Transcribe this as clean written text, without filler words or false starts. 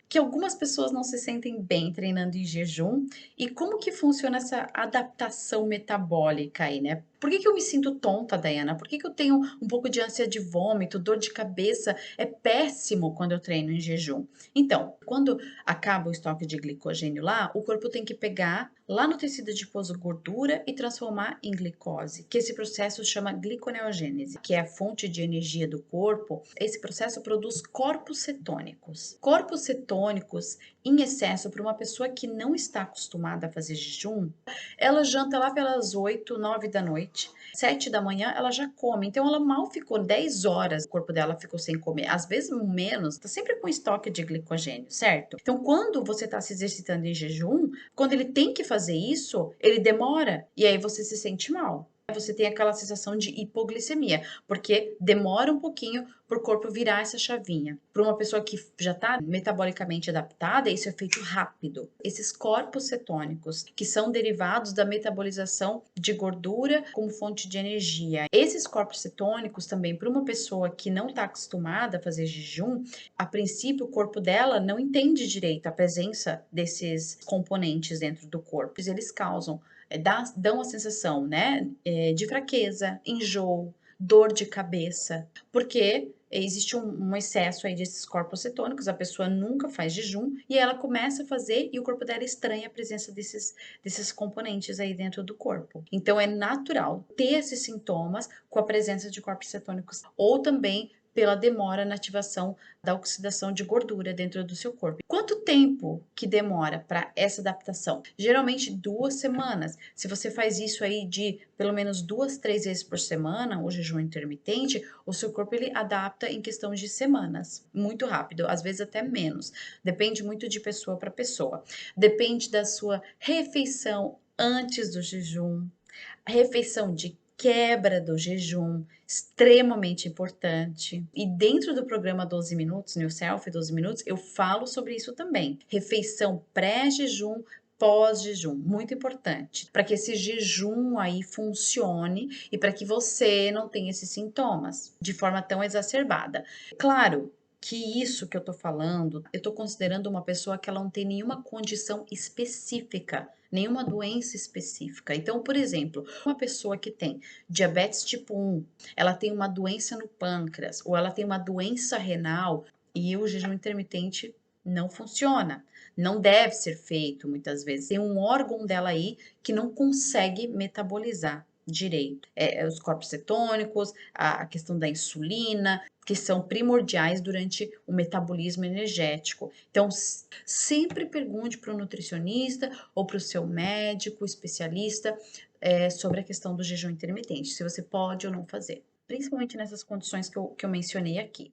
que algumas pessoas não se sentem bem treinando em jejum e como que funciona essa adaptação metabólica aí, né? Por que que eu me sinto tonta, Dayana? Por que que eu tenho um pouco de ânsia de vômito, dor de cabeça? É péssimo quando eu treino em jejum. Então, quando acaba o estoque de glicogênio lá, o corpo tem que pegar lá no tecido adiposo gordura e transformar em glicose, que esse processo chama gliconeogênese, que é a fonte de energia do corpo. Esse processo produz corpos cetônicos. Corpos cetônicos em excesso para uma pessoa que não está acostumada a fazer jejum, ela janta lá pelas 8, 9 da noite. 7 da manhã ela já come, então ela mal ficou 10 horas, o corpo dela ficou sem comer, às vezes menos, tá sempre com estoque de glicogênio, certo? Então, quando você está se exercitando em jejum, quando ele tem que fazer isso, ele demora e aí você se sente mal. Você tem aquela sensação de hipoglicemia, porque demora um pouquinho para o corpo virar essa chavinha. Para uma pessoa que já está metabolicamente adaptada, isso é feito rápido. Esses corpos cetônicos, que são derivados da metabolização de gordura como fonte de energia. Esses corpos cetônicos também, para uma pessoa que não está acostumada a fazer jejum, a princípio o corpo dela não entende direito a presença desses componentes dentro do corpo. Eles causam dão a sensação, né, de fraqueza, enjoo, dor de cabeça, porque existe um excesso aí desses corpos cetônicos, a pessoa nunca faz jejum e ela começa a fazer e o corpo dela estranha a presença desses componentes aí dentro do corpo. Então é natural ter esses sintomas com a presença de corpos cetônicos ou também pela demora na ativação da oxidação de gordura dentro do seu corpo. Quanto tempo que demora para essa adaptação? Geralmente 2 semanas. Se você faz isso aí de pelo menos 2, 3 vezes por semana, o jejum intermitente, o seu corpo ele adapta em questão de semanas, muito rápido, às vezes até menos. Depende muito de pessoa para pessoa. Depende da sua refeição antes do jejum, refeição de quebra do jejum, extremamente importante. E dentro do programa 12 minutos, New Self 12 minutos, eu falo sobre isso também. Refeição pré-jejum, pós-jejum, muito importante, para que esse jejum aí funcione e para que você não tenha esses sintomas de forma tão exacerbada. Claro que isso que eu tô falando, eu tô considerando uma pessoa que ela não tem nenhuma condição específica, nenhuma doença específica. Então, por exemplo, uma pessoa que tem diabetes tipo 1, ela tem uma doença no pâncreas ou ela tem uma doença renal e o jejum intermitente não funciona. Não deve ser feito muitas vezes. Tem um órgão dela aí que não consegue metabolizar direito. Os corpos cetônicos, a questão da insulina, que são primordiais durante o metabolismo energético. Então, sempre pergunte para o nutricionista ou para o seu médico especialista sobre a questão do jejum intermitente, se você pode ou não fazer, principalmente nessas condições que eu mencionei aqui.